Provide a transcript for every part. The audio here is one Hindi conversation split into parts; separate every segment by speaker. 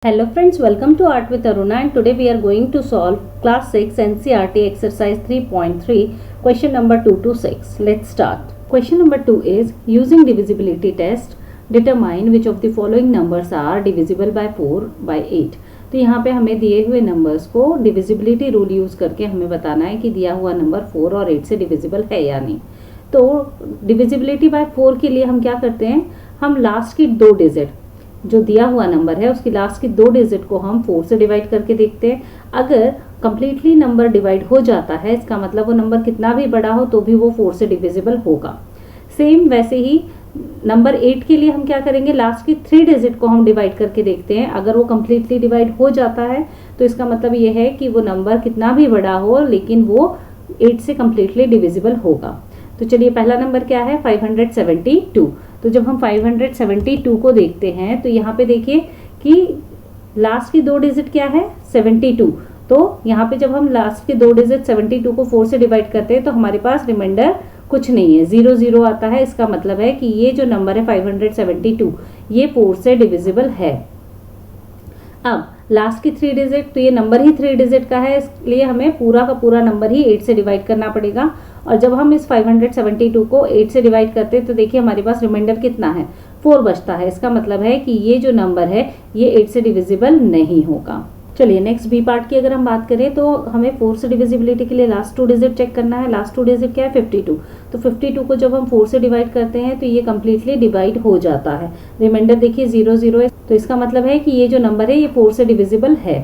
Speaker 1: Hello friends, welcome to Art with Aruna and today we are going to solve class 6 NCERT exercise 3.3 question number 2 to 6. Let's start. Question number 2 is using divisibility test determine which of the following numbers are divisible by 4 by 8. तो यहाँ पे हमें दिए हुए नंबर्स को डिविजिबिलिटी रूल यूज करके हमें बताना है कि दिया हुआ नंबर 4 और 8 से डिविजिबल है या नहीं। तो डिविजिबिलिटी बाय 4 के लिए हम क्या करते हैं, हम लास्ट की 2 डिजिट जो दिया हुआ नंबर है उसकी लास्ट की 2 डिजिट को हम 4 से डिवाइड करके देखते हैं। अगर कंप्लीटली नंबर डिवाइड हो जाता है इसका मतलब वो नंबर कितना भी बड़ा हो तो भी वो 4 से डिविजिबल होगा। सेम वैसे ही नंबर 8 के लिए हम क्या करेंगे, लास्ट की 3 डिजिट को हम डिवाइड करके देखते हैं। अगर वो कंप्लीटली डिवाइड हो जाता है तो इसका मतलब ये है कि वो नंबर कितना भी बड़ा हो लेकिन वो 8 से कंप्लीटली डिविजिबल होगा। तो चलिए पहला नंबर क्या है, 572। तो जब हम 572 को देखते हैं तो यहाँ पे देखिए कि लास्ट की 2 डिजिट क्या है, 72। तो यहाँ पे जब हम लास्ट की 2 डिजिट 72 को 4 से डिवाइड करते हैं तो हमारे पास रिमाइंडर कुछ नहीं है, 0 0 आता है। इसका मतलब है कि ये जो नंबर है 572 ये 4 से डिविजिबल है। अब लास्ट की 3 डिजिट, तो ये नंबर ही 3 डिजिट का है, इसलिए हमें पूरा का पूरा नंबर ही 8 से डिवाइड करना पड़ेगा। और जब हम इस 572 को 8 से डिवाइड करते हैं तो देखिए हमारे पास रिमाइंडर कितना है, 4 बचता है। इसका मतलब है कि ये जो नंबर है ये 8 से डिविजिबल नहीं होगा। चलिए नेक्स्ट बी पार्ट की अगर हम बात करें तो हमें 4 से डिविजिबिलिटी के लिए लास्ट 2 डिजिट चेक करना है। लास्ट 2 डिजिट क्या है, 52। तो 52 को जब हम 4 से डिवाइड करते हैं तो ये कंप्लीटली डिवाइड हो जाता है। रिमाइंडर देखिए 0 0 है, तो इसका मतलब है कि ये जो नंबर है ये 4 से डिविजिबल है।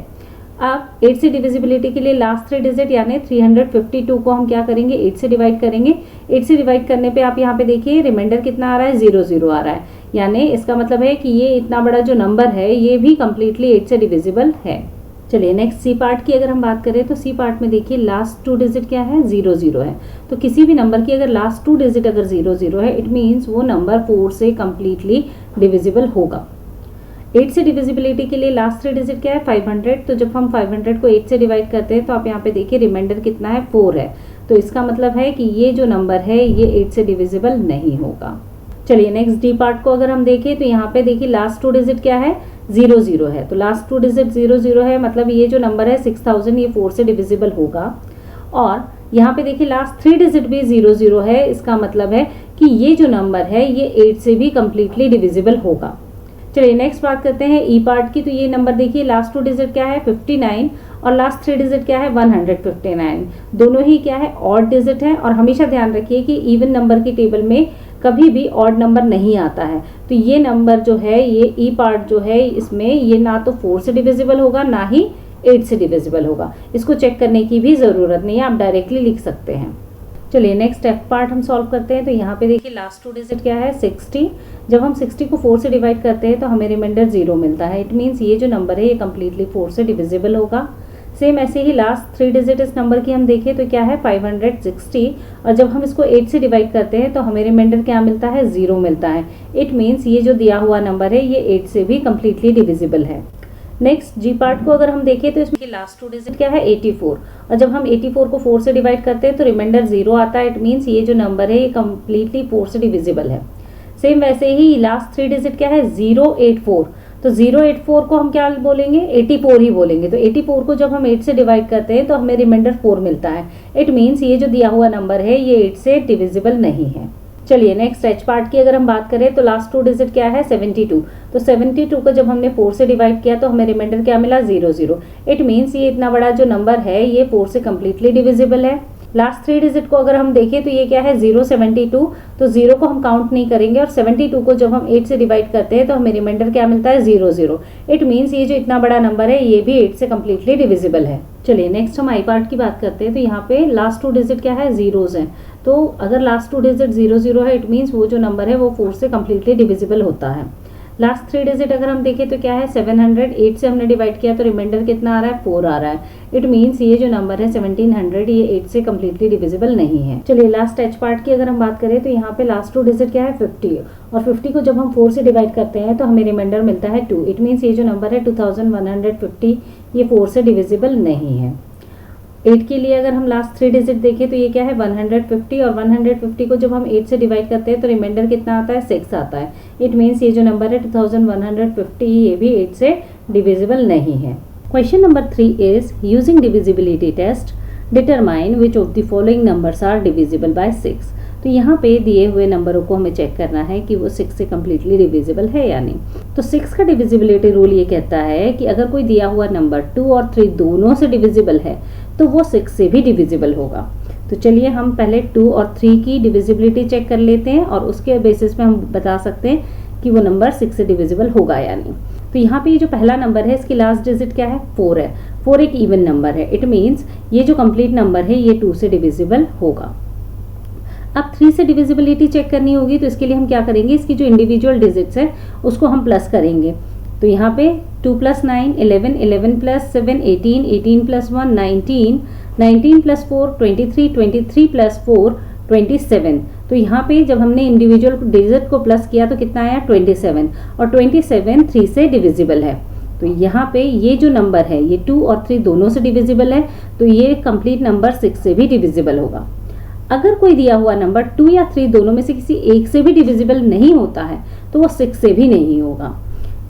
Speaker 1: अब 8 से डिविजिबिलिटी के लिए लास्ट 3 डिजिट यानी 352 को हम क्या करेंगे, 8 से डिवाइड करेंगे। 8 से डिवाइड करने पे आप यहाँ पे देखिए रिमाइंडर कितना आ रहा है, 0 0 आ रहा है। यानी इसका मतलब है कि ये इतना बड़ा जो नंबर है ये भी कंप्लीटली 8 से डिविजिबल है। चलिए नेक्स्ट सी पार्ट की अगर हम बात करें तो सी पार्ट में देखिए लास्ट 2 डिजिट क्या है, 0 0 है। तो किसी भी नंबर की अगर लास्ट 2 डिजिट अगर 0 0 है इट मीन्स वो नंबर 4 से कंप्लीटली डिविजिबल होगा। 8 से डिविजिबिलिटी के लिए लास्ट 3 डिजिट क्या है, 500। तो जब हम 500 को 8 से डिवाइड करते हैं तो आप यहाँ पे देखिए रिमाइंडर कितना है, 4 है। तो इसका मतलब है कि ये जो नंबर है ये 8 से डिविजिबल नहीं होगा। चलिए नेक्स्ट डी पार्ट को अगर हम देखें तो यहाँ पे देखिए लास्ट 2 डिजिट क्या है, 0 0 है। तो लास्ट 2 डिजिट 0 0 है, मतलब ये जो नंबर है 6000 ये 4 से डिविजिबल होगा। और यहाँ पे देखिए लास्ट 3 डिजिट भी 0 0 है, इसका मतलब है कि ये जो नंबर है ये 8 से भी कंप्लीटली डिविजिबल होगा। चलिए नेक्स्ट बात करते हैं ई पार्ट की। तो ये नंबर देखिए लास्ट 2 डिजिट क्या है, 59 और लास्ट 3 डिजिट क्या है, 159। दोनों ही क्या है, ऑड डिजिट है। और हमेशा ध्यान रखिए कि इवन नंबर की टेबल में कभी भी ऑड नंबर नहीं आता है। तो ये नंबर जो है ये ई पार्ट जो है इसमें ये ना तो 4 से डिविजिबल होगा ना ही 8 से डिविजिबल होगा। इसको चेक करने की भी ज़रूरत नहीं है, आप डायरेक्टली लिख सकते हैं। चलिए नेक्स्ट एफ पार्ट हम सॉल्व करते हैं। तो यहाँ पे देखिए लास्ट 2 डिजिट क्या है, 60। जब हम 60 को 4 से डिवाइड करते हैं तो हमें रिमाइंडर 0 मिलता है। इट मीन्स ये जो नंबर है ये कंप्लीटली 4 से डिविजिबल होगा। सेम ऐसे ही लास्ट 3 डिजिट इस नंबर की हम देखें तो क्या है, 560। और जब हम इसको 8 से डिवाइड करते हैं तो हमें रिमाइंडर क्या मिलता है, 0 मिलता है। इट मीन्स ये जो दिया हुआ नंबर है ये 8 से भी कंप्लीटली डिविजिबल है। नेक्स्ट जी पार्ट को अगर हम देखें तो इसमें लास्ट 2 डिजिट क्या है, 84। और जब हम 84 को 4 से डिवाइड करते हैं तो रिमाइंडर 0 आता है। इट मीन्स ये जो नंबर है ये कंप्लीटली 4 से डिविजिबल है। सेम वैसे ही लास्ट 3 डिजिट क्या है, 084। तो 084 को हम क्या बोलेंगे, 84 ही बोलेंगे। तो 84 को जब हम 8 से डिवाइड करते हैं तो हमें रिमाइंडर 4 मिलता है। इट मीन्स ये जो दिया हुआ नंबर है ये 8 से डिविजिबल नहीं है। चलिए नेक्स्ट एच पार्ट की अगर हम बात करें तो लास्ट 2 डिजिट क्या है, 72। तो 72 को जब हमने 4 से डिवाइड किया तो हमें रिमाइंडर क्या मिला, 0 0। इट मीन्स ये इतना बड़ा जो नंबर है ये 4 से कंप्लीटली डिविजिबल है। लास्ट 3 डिजिट को अगर हम देखें तो ये क्या है, 072। तो 0 को हम काउंट नहीं करेंगे और 72 को जब हम 8 से डिवाइड करते हैं तो हमें रिमाइंडर क्या मिलता है, 0 0। इट मीन्स ये जो इतना बड़ा नंबर है ये भी 8 से कंप्लीटली डिविजिबल है। चलिए नेक्स्ट हम आई पार्ट की बात करते हैं। तो यहाँ पे लास्ट 2 डिजिट क्या है, जीरोज हैं। तो अगर लास्ट 2 डिजिट 0 0 है इट मीन्स वो जो नंबर है वो 4 से कंप्लीटली डिविजिबल होता है। लास्ट 3 डिजिट अगर हम देखें तो क्या है, 700। 8 से हमने डिवाइड किया तो रिमाइंडर कितना आ रहा है, 4 आ रहा है। इट मीन्स ये जो नंबर है 1700 ये 8 से कंप्लीटली डिविजिबल नहीं है। चलिए लास्ट एच पार्ट की अगर हम बात करें तो यहाँ पे लास्ट 2 डिजिट क्या है, 50। और 50 को जब हम 4 से डिवाइड करते हैं तो हमें रिमाइंडर मिलता है 2। इट मीन्स ये जो नंबर है 2150 ये 4 से डिविजिबल नहीं है। 8 के लिए अगर हम लास्ट 3 डिजिट देखें तो ये क्या है, 150। और 150 को जब हम 8 से डिवाइड करते हैं तो रिमाइंडर कितना आता है, 6 आता है। इट मीन्स ये जो नंबर है 2150 ये भी 8 से डिविजिबल नहीं है। Question number 3 is using divisibility test determine which of the following numbers are divisible by 6। तो यहाँ पे दिए हुए नंबरों को हमें चेक करना है कि वो 6 से कम्प्लीटली डिविजिबल है या नहीं। तो 6 का डिविजिबिलिटी रूल ये कहता है कि अगर कोई दिया हुआ नंबर 2 और 3 दोनों से डिविजिबल है तो वो 6 से भी डिविजिबल होगा। तो चलिए हम पहले 2 और 3 की डिविजिबिलिटी चेक कर लेते हैं और उसके बेसिस पे हम बता सकते हैं कि वो नंबर 6 से डिविजिबल होगा या नहीं। तो यहाँ पे ये जो पहला नंबर है इसकी लास्ट डिजिट क्या है, 4 है। 4 एक इवन नंबर है, इट मीन्स ये जो कंप्लीट नंबर है ये 2 से डिविजिबल होगा। अब 3 से डिविजिबिलिटी चेक करनी होगी तो इसके लिए हम क्या करेंगे, इसकी जो इंडिविजुअल डिजिट्स है उसको हम प्लस करेंगे। तो यहाँ पे 2 + 9 11, 11 + 7 18, 18 + 1 19, 19 + 4 23, 23 + 4 27। तो यहाँ पे जब हमने इंडिविजुअल डिजिट को प्लस किया तो कितना आया 27, और 27 3 से डिविजिबल है। तो यहाँ पे ये जो नंबर है ये 2 और 3 दोनों से डिविजिबल है, तो ये कंप्लीट नंबर 6 से भी डिविजिबल होगा। अगर कोई दिया हुआ नंबर 2 या 3 दोनों में से किसी एक से भी डिविजिबल नहीं होता है तो वो 6 से भी नहीं होगा।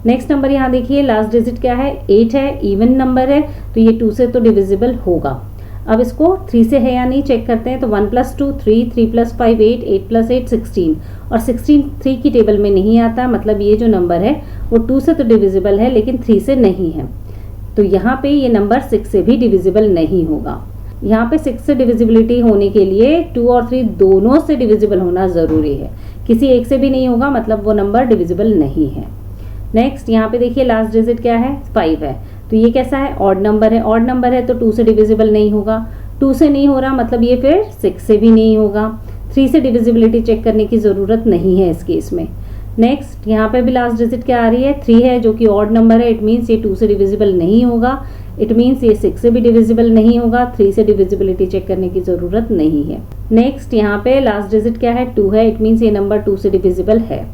Speaker 1: नेक्स्ट नंबर यहाँ देखिए, लास्ट डिजिट क्या है, 8 है, इवन नंबर है, तो ये 2 से तो डिविजिबल होगा। अब इसको 3 से है या नहीं चेक करते हैं। तो 1 + 2 3, 3 + 5 8, 8 + 8 16, और 16 3 की टेबल में नहीं आता, मतलब ये जो नंबर है वो 2 से तो डिविजिबल है लेकिन 3 से नहीं है। तो यहाँ पे ये नंबर 6 से भी डिविजिबल नहीं होगा। यहाँ पे 6 से डिविजिबिलिटी होने के लिए 2 और 3 दोनों से डिविजिबल होना ज़रूरी है, किसी एक से भी नहीं होगा, मतलब वो नंबर डिविजिबल नहीं है। नेक्स्ट यहाँ पे देखिए लास्ट डिजिट क्या है, 5 है। तो ये कैसा है, ऑड नंबर है। ऑड नंबर है तो 2 से डिविजिबल नहीं होगा, 2 से नहीं हो रहा मतलब ये फिर 6 से भी नहीं होगा। 3 से डिविजिबिलिटी चेक करने की ज़रूरत नहीं है इस केस में। नेक्स्ट यहाँ पे भी लास्ट डिजिट क्या आ रही है, 3 है, जो कि ऑड नंबर है, इट मीन्स ये 2 से डिविजिबल नहीं होगा, इट मीन्स ये 6 से भी डिविजिबल नहीं होगा। 3 से डिविजिबिलिटी चेक करने की ज़रूरत नहीं है। नेक्स्ट यहाँ पे लास्ट डिजिट क्या है, 2 है, इट मीन्स ये नंबर 2 से डिविजिबल है।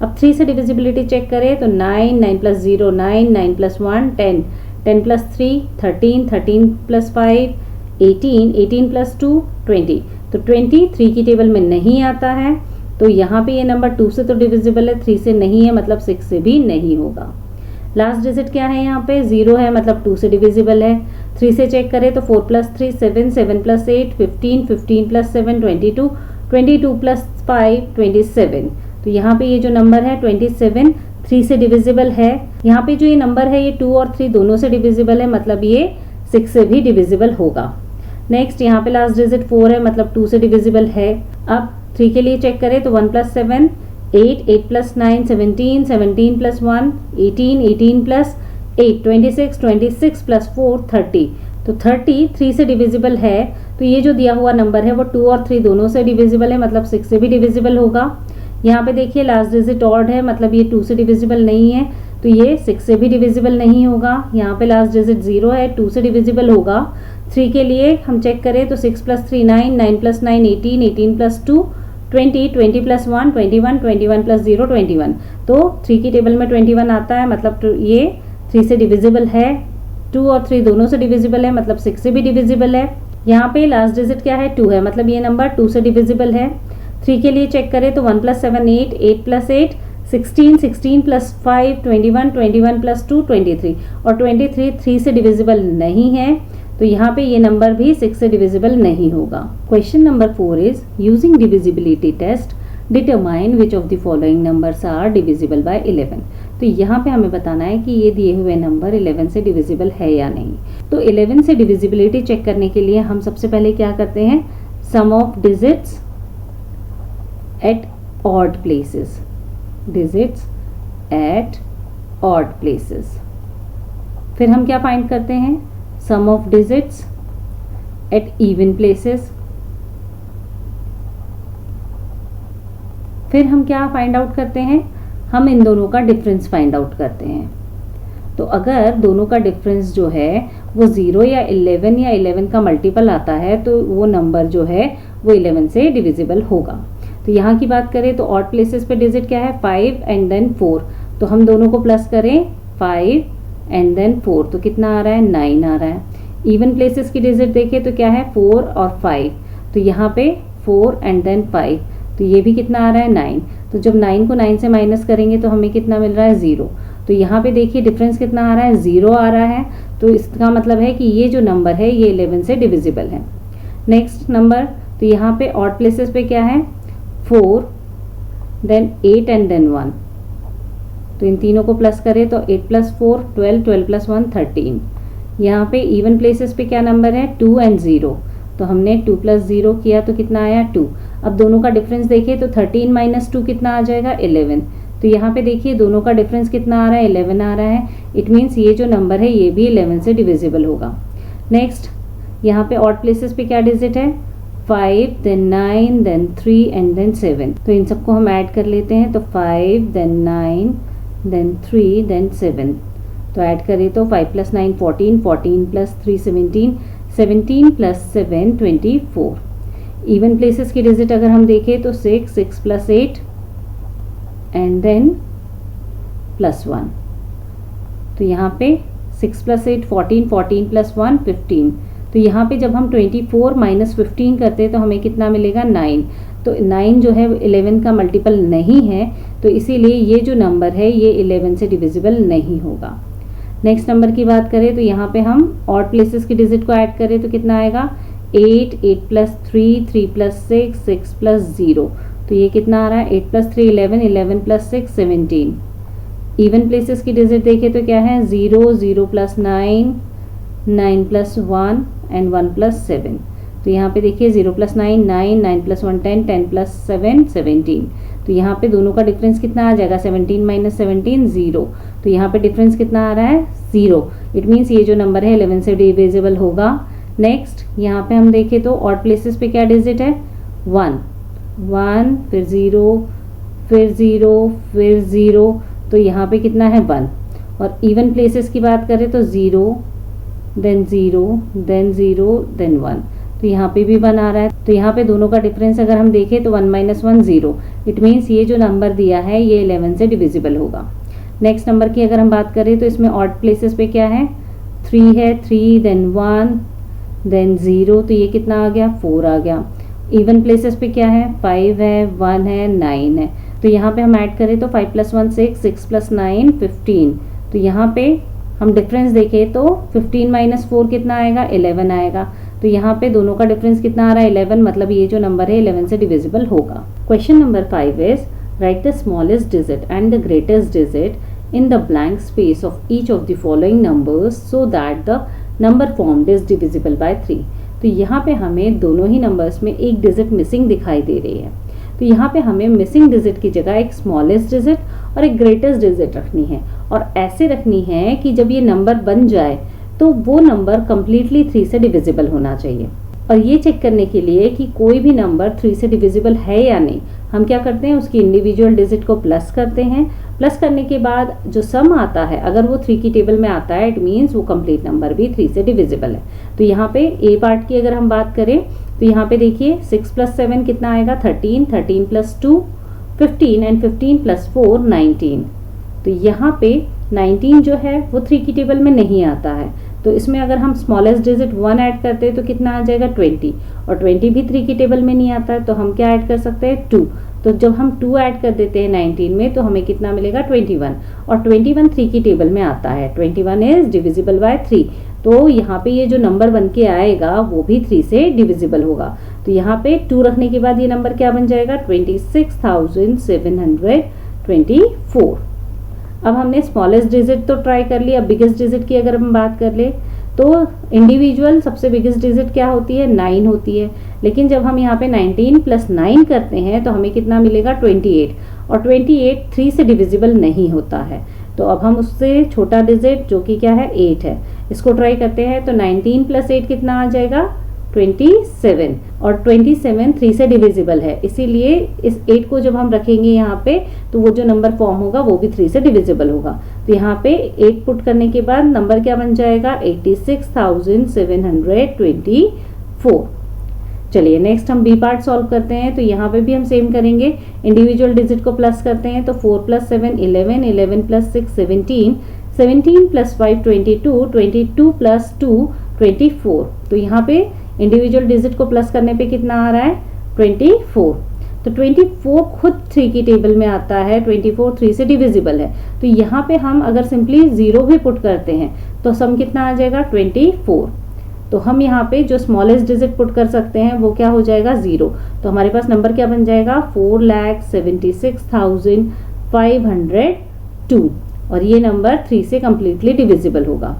Speaker 1: अब 3 से डिविजिबिलिटी चेक करें तो 9, 9 + 0 9, 9 + 1 10, 10 + 3 13, 13 + 5 18, 18 + 2 20। तो 20 3 की टेबल में नहीं आता है, तो यहाँ पे ये नंबर 2 से तो डिविजिबल है, 3 से नहीं है, मतलब 6 से भी नहीं होगा। लास्ट डिजिट क्या है, यहाँ पे 0 है, मतलब 2 से डिविजिबल है। 3 से चेक करें तो 4 + 3 7, 7 + 8 15, 15 + 7 22, 22 + 5 27। तो यहाँ पे ये जो नंबर है 27 3 से डिविजिबल है। यहाँ पे जो ये नंबर है ये 2 और 3 दोनों से डिविजिबल है, मतलब ये 6 से भी डिविजिबल होगा। नेक्स्ट यहाँ पे लास्ट डिजिट 4 है, मतलब 2 से डिविजिबल है। अब 3 के लिए चेक करें तो 1 + 7 8, 8 + 9 17, 17 + 1 18, 18 + 8 26, 26 + 4 30। तो 30 3 से डिविजिबल है, तो ये जो दिया हुआ नंबर है वो 2 और 3 दोनों से डिविजिबल है, मतलब 6 से भी डिविजिबल होगा। यहाँ पे देखिए लास्ट डिजिट ऑड है, मतलब ये 2 से डिविजिबल नहीं है, तो ये 6 से भी डिविजिबल नहीं होगा। यहाँ पे लास्ट डिजिट 0 है, 2 से डिविजिबल होगा। 3 के लिए हम चेक करें तो 6 + 3 9, 9 + 9 18, 18 + 2 20, 20 + 1 21, 21 + 0 21। तो 3 की टेबल में 21 आता है, मतलब ये 3 से डिविजिबल है। 2 और 3 दोनों से डिविजिबल है, मतलब 6 से भी डिविजिबल है। यहाँ पे लास्ट डिजिट क्या है, 2 है, मतलब ये नंबर 2 से डिविजिबल है। 3 के लिए चेक करें तो 1 + 7 8, 8 + 8 16, 16 + 5 21, 21 + 2 23, और 23 3 से डिविजिबल नहीं है, तो यहाँ पे ये नंबर भी 6 से डिविजिबल नहीं होगा। Question number 4 is using divisibility test determine which of the following numbers are divisible by 11। तो यहाँ पे हमें बताना है कि ये दिए हुए नंबर 11 से डिविजिबल है या नहीं। तो 11 से डिविजिबिलिटी चेक करने के लिए हम सबसे पहले क्या करते हैं, sum of digits at odd places, digits at odd places. फिर हम क्या फाइंड करते हैं, sum of digits at even places. फिर हम क्या फाइंड आउट करते हैं, हम इन दोनों का डिफरेंस फाइंड आउट करते हैं। तो अगर दोनों का डिफरेंस जो है वो 0 या 11 या 11 का मल्टीपल आता है तो वो नंबर जो है वो 11 से डिविजिबल होगा। तो यहाँ की बात करें तो ऑड प्लेसेस पे डिजिट क्या है, 5 एंड देन 4। तो हम दोनों को प्लस करें, 5 एंड देन 4, तो कितना आ रहा है, 9 आ रहा है। इवन प्लेसेस की डिजिट देखें तो क्या है, 4 और 5। तो यहाँ पे 4 एंड देन 5, तो ये भी कितना आ रहा है, 9। तो जब 9 को 9 से माइनस करेंगे तो हमें कितना मिल रहा है, 0। तो यहाँ पे देखिए डिफरेंस कितना आ रहा है, 0 आ रहा है। तो इसका मतलब है कि ये जो नंबर है ये 11 से डिविजिबल है। नेक्स्ट नंबर, तो यहाँ पे ऑड प्लेसेस पे क्या है, 4 देन 8 एंड देन 1। तो इन तीनों को प्लस करें तो 8 + 4 12, 12 + 1 13। यहाँ पे इवन प्लेसेस पे क्या नंबर है, 2 एंड 0। तो हमने 2 + 0 किया तो कितना आया, 2। अब दोनों का डिफरेंस देखिए तो 13 - 2 कितना आ जाएगा, 11। तो यहाँ पे देखिए दोनों का डिफरेंस कितना आ रहा है, 11 आ रहा है। इट मीन्स ये जो नंबर है ये भी 11 से डिविजिबल होगा। नेक्स्ट, यहाँ पे ऑड प्लेसेस पे क्या डिजिट है, 5 देन 9 देन 3 एंड देन 7। तो इन सबको हम ऐड कर लेते हैं। तो 5 देन 9 देन 3 देन 7। तो ऐड करें तो 5 + 9 14, 14 + 3 17, 17 + 7 24। इवन प्लेसेस की डिजिट अगर हम देखें तो 6, 6 + 8 एंड देन +1। तो यहाँ पे 6 + 8 14, 14 + 1 15। तो यहाँ पे जब हम 24 - 15 करते हैं तो हमें कितना मिलेगा, 9। तो 9 जो है 11 का मल्टीपल नहीं है, तो इसीलिए ये जो नंबर है ये 11 से डिविजिबल नहीं होगा। नेक्स्ट नंबर की बात करें तो यहाँ पे हम ऑड प्लेसेस की डिजिट को ऐड करें तो कितना आएगा, 8, 8 + 3, 3 + 6, 6 + 0। तो ये कितना आ रहा है, 8 + 3 11, 11 + 6 17। इवन प्लेसेस की डिजिट देखें तो क्या है, 0, 0 + 9, 9 + 1 एंड 1 + 7। तो यहाँ पे देखिए 0 + 9 9, 9 + 1 10, 10 + 7 17। तो यहाँ पे दोनों का डिफरेंस कितना आ जाएगा, 17 - 17 0। तो यहाँ पे डिफरेंस कितना आ रहा है, 0। इट मीन्स ये जो नंबर है 11 से डिविजिबल होगा। नेक्स्ट, यहाँ पे हम देखें तो ऑड प्लेसेस पे क्या डिजिट है, 1 1 फिर 0 फिर 0 फिर 0। तो यहाँ पे कितना है, 1। और इवन प्लेसेस की बात करें तो 0 देन 0 देन 0 देन 1। तो यहाँ पे भी 1 आ रहा है। तो यहाँ पे दोनों का डिफरेंस अगर हम देखें तो 1 - 1 0। इट मीन्स ये जो नंबर दिया है ये 11 से डिविजिबल होगा। नेक्स्ट नंबर की अगर हम बात करें तो इसमें ऑड प्लेसेस पे क्या है, 3 है, 3 देन 1 देन 0। तो ये कितना आ गया, 4 आ गया। इवन प्लेसेस पे क्या है, 5 है, 1 है, 9 है। तो यहाँ पे हम ऐड करें तो 5 + 1 6, 6 + 9 15। तो यहाँ पे हम डिफरेंस देखें तो 15 - 4 कितना आएगा, 11 आएगा। तो यहाँ पे दोनों का डिफरेंस कितना आ रहा है, 11। मतलब ये जो नंबर है 11 से डिविजिबल होगा। Question number 5 is right the smallest digit and the greatest digit in the blank space of each of the following numbers so that the number formed is divisible by 3। तो यहाँ पे हमें दोनों ही नंबर्स में एक डिजिट मिसिंग दिखाई दे रही है। तो यहाँ पे हमें मिसिंग डिजिट की जगह एक स्मॉलेस्ट डिजिट और एक ग्रेटेस्ट डिजिट रखनी है, और ऐसे रखनी है कि जब ये नंबर बन जाए तो वो नंबर कम्प्लीटली 3 से डिविजिबल होना चाहिए। और ये चेक करने के लिए कि कोई भी नंबर 3 से डिविजिबल है या नहीं, हम क्या करते हैं, उसकी इंडिविजुअल डिजिट को प्लस करते हैं। प्लस करने के बाद जो सम आता है अगर वो 3 की टेबल में आता है, इट मीन्स वो कंप्लीट नंबर भी 3 से डिविजिबल है। तो यहाँ पे ए पार्ट की अगर हम बात करें तो यहाँ पे देखिए 6 + 7 कितना आएगा, 13, 13 + 2 15 एंड 15 + 4 19। तो यहाँ पे 19 जो है वो 3 की टेबल में नहीं आता है। तो इसमें अगर हम स्मॉलेस्ट डिजिट 1 ऐड करते हैं तो कितना आ जाएगा, 20। और 20 भी 3 की टेबल में नहीं आता है, तो हम क्या ऐड कर सकते हैं, 2। तो जब हम 2 ऐड कर देते हैं 19 में तो हमें कितना मिलेगा, 21। और 21 3 की टेबल में आता है। 21 इज डिविजिबल बाय 3। तो यहाँ पे ये जो नंबर बन के आएगा वो भी 3 से डिविजिबल होगा। तो यहाँ पे 2 रखने के बाद ये नंबर क्या बन जाएगा, 26,724। अब हमने स्मॉलेस्ट डिजिट तो ट्राई कर लिया। बिगेस्ट डिजिट की अगर हम बात कर ले तो इंडिविजुअल सबसे बिगेस्ट डिजिट क्या होती है, 9 होती है। लेकिन जब हम यहाँ पे 19 + 9 करते हैं तो हमें कितना मिलेगा, 28। और 28 3 से डिविजिबल नहीं होता है। तो अब हम उससे छोटा डिजिट जो कि क्या है, 8 है, इसको ट्राई करते हैं। तो 19 + 8 कितना आ जाएगा, 27। और 27 3 से डिविजिबल है, इसीलिए इस 8 को जब हम रखेंगे यहाँ पे तो वो जो नंबर फॉर्म होगा वो भी 3 से डिविजिबल होगा। तो यहाँ पे 8 पुट करने के बाद नंबर क्या बन जाएगा, 86,724। चलिए नेक्स्ट हम बी पार्ट सॉल्व करते हैं। तो यहाँ पे भी हम सेम करेंगे, इंडिविजुअल डिजिट को प्लस करते हैं। तो 4 + 7 11, 11 + 6 17, 17 + 5 22, 22 + 2 24। तो यहाँ पे इंडिविजुअल डिजिट को प्लस करने पे कितना आ रहा है, 24। तो 24 खुद 3 की टेबल में आता है, 24 3 से डिविजिबल है। तो यहाँ पे हम अगर सिंपली 0 भी पुट करते हैं तो सम कितना आ जाएगा 24। तो हम यहाँ पे जो स्मॉलेस्ट डिजिट पुट कर सकते हैं वो क्या हो जाएगा 0। तो हमारे पास नंबर क्या बन जाएगा 4,76,502 और ये नंबर 3 से कम्प्लीटली डिविजिबल होगा।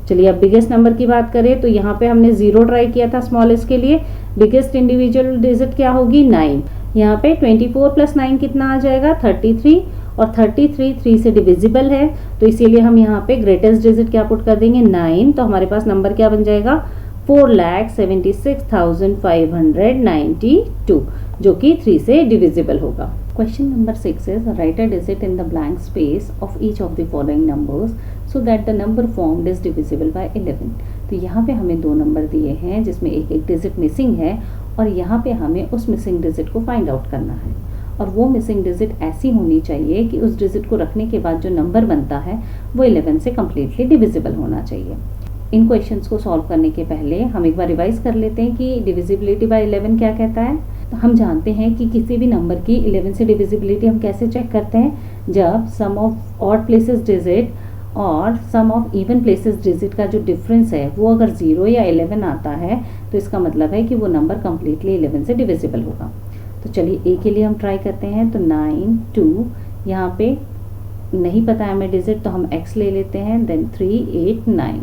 Speaker 1: चलिए अब बिगेस्ट नंबर की बात करें तो यहाँ पे हमने 0 ट्राई किया था स्मॉलेस्ट के लिए। बिगेस्ट इंडिविजुअल डिजिट क्या होगी 9। यहाँ पे 24 + 9 कितना आ जाएगा 33 और 33 3 से डिविजिबल है, तो इसीलिए हम यहाँ पे ग्रेटेस्ट डिजिट क्या पुट कर देंगे 9। तो हमारे पास नंबर क्या बन जाएगा 4,76,592 जो कि 3 से डिविजिबल होगा। Question number 6 is right a digit in the blank space of each of the following numbers so that the number formed is divisible by 11। तो यहाँ पे हमें 2 नंबर दिए हैं जिसमें एक एक डिजिट मिसिंग है और यहाँ पे हमें उस मिसिंग डिजिट को फाइंड आउट करना है और वो मिसिंग डिजिट ऐसी होनी चाहिए कि उस डिजिट को रखने के बाद जो नंबर बनता है वो 11 से कम्प्लीटली डिविजिबल होना चाहिए। इन क्वेश्चंस को सॉल्व करने के पहले हम एक बार रिवाइज कर लेते हैं कि डिविजिबिलिटी बाय 11 क्या कहता है। तो हम जानते हैं कि किसी भी नंबर की 11 से डिविजिबिलिटी हम कैसे चेक करते हैं, जब सम ऑफ ऑड प्लेसेस डिजिट और सम ऑफ इवन प्लेसेस डिजिट का जो डिफरेंस है वो अगर 0 या 11 आता है तो इसका मतलब है कि वो नंबर कम्प्लीटली 11 से डिविजिबल होगा। तो चलिए ए के लिए हम ट्राई करते हैं। तो 9 2 यहाँ पे नहीं पता है हमें डिजिट तो हम x ले लेते हैं, देन 3 8 9।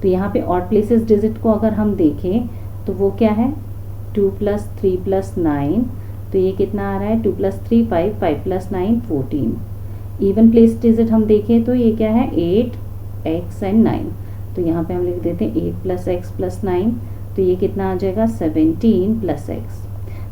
Speaker 1: तो यहाँ पे ऑड प्लेसेस डिजिट को अगर हम देखें तो वो क्या है 2 + 3 + 9, तो ये कितना आ रहा है 2 + 3 5 5 + 9 14। इवन प्लेस डिजिट हम देखें तो ये क्या है 8 x एंड 9, तो यहाँ पे हम लिख देते हैं 8 + x + 9, तो ये कितना आ जाएगा 17 + x।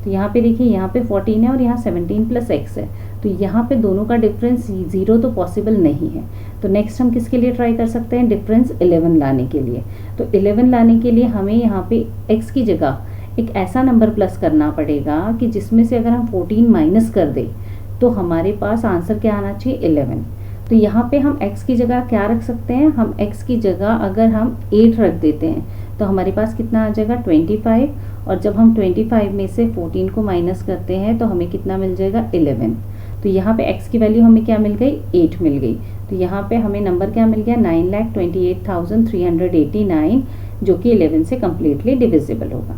Speaker 1: तो यहाँ पे देखिए यहाँ पे 14 है और यहाँ 17 + x है, तो यहाँ पे दोनों का डिफरेंस 0 तो पॉसिबल नहीं है। तो नेक्स्ट हम किसके लिए ट्राई कर सकते हैं डिफरेंस 11 लाने के लिए। तो 11 लाने के लिए हमें यहाँ पे x की जगह एक ऐसा नंबर प्लस करना पड़ेगा कि जिसमें से अगर हम 14 माइनस कर दें तो हमारे पास आंसर क्या आना चाहिए 11। तो यहाँ पे हम x की जगह क्या रख सकते हैं, हम x की जगह अगर हम 8 रख देते हैं तो हमारे पास कितना आ जाएगा 25, और जब हम 25 में से 14 को माइनस करते हैं तो हमें कितना मिल जाएगा 11। तो यहाँ पे x की वैल्यू हमें क्या मिल गई 8 मिल गई। तो यहाँ पे हमें नंबर क्या मिल गया 9,28,389 जो कि 11 से कम्प्लीटली डिविजिबल होगा।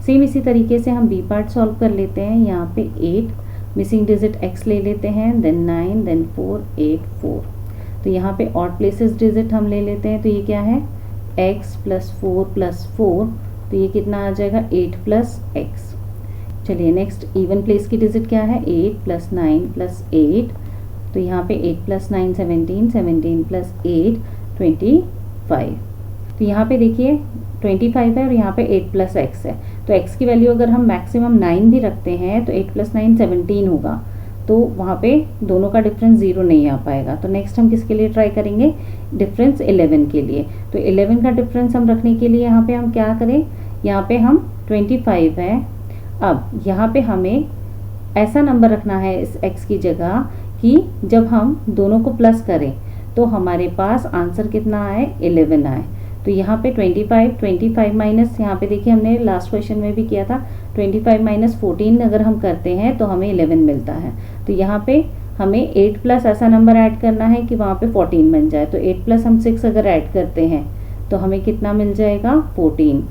Speaker 1: सेम इसी तरीके से हम बी पार्ट सॉल्व कर लेते हैं। यहाँ पे 8 मिसिंग डिजिट x ले लेते हैं, देन 9 देन 4 8 4। तो यहाँ पे ऑड प्लेसेस डिजिट हम ले लेते हैं, तो ये क्या है x + 4 + 4, तो ये कितना आ जाएगा 8 + x। चलिए नेक्स्ट इवन प्लेस की डिजिट क्या है 8 + 9 + 8, तो यहाँ पे 8 + 9 17 17 + 8 25। तो यहाँ पे देखिए 25 है और यहाँ पे 8 + x है, तो x की वैल्यू अगर हम मैक्सिमम 9 भी रखते हैं तो 8 + 9 17 होगा, तो वहाँ पे दोनों का डिफरेंस 0 नहीं आ पाएगा। तो नेक्स्ट हम किसके लिए ट्राई करेंगे डिफरेंस 11 के लिए। तो 11 का डिफरेंस हम रखने के लिए यहाँ पे हम क्या करें, यहाँ पे हम 25 है, अब यहाँ पे हमें ऐसा नंबर रखना है इस x की जगह कि जब हम दोनों को प्लस करें तो हमारे पास आंसर कितना आए 11 आए। तो यहाँ पे 25 माइनस, यहाँ पे देखिए हमने लास्ट क्वेश्चन में भी किया था 25 - 14 अगर हम करते हैं तो हमें 11 मिलता है। तो यहाँ पे हमें 8 प्लस ऐसा नंबर ऐड करना है कि वहाँ पे 14 बन जाए। तो 8 + हम 6 अगर ऐड करते हैं तो हमें कितना मिल जाएगा 14,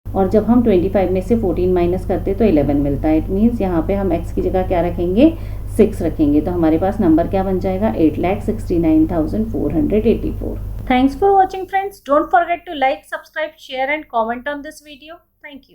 Speaker 1: और जब हम 25 में से 14 माइनस करते तो 11 मिलता है। इट मीन्स यहाँ पे हम x की जगह क्या रखेंगे 6 रखेंगे, तो हमारे पास नंबर क्या बन जाएगा 8,69,484। Thanks for watching friends. Don't forget to like, subscribe, share and comment on this video. Thank you.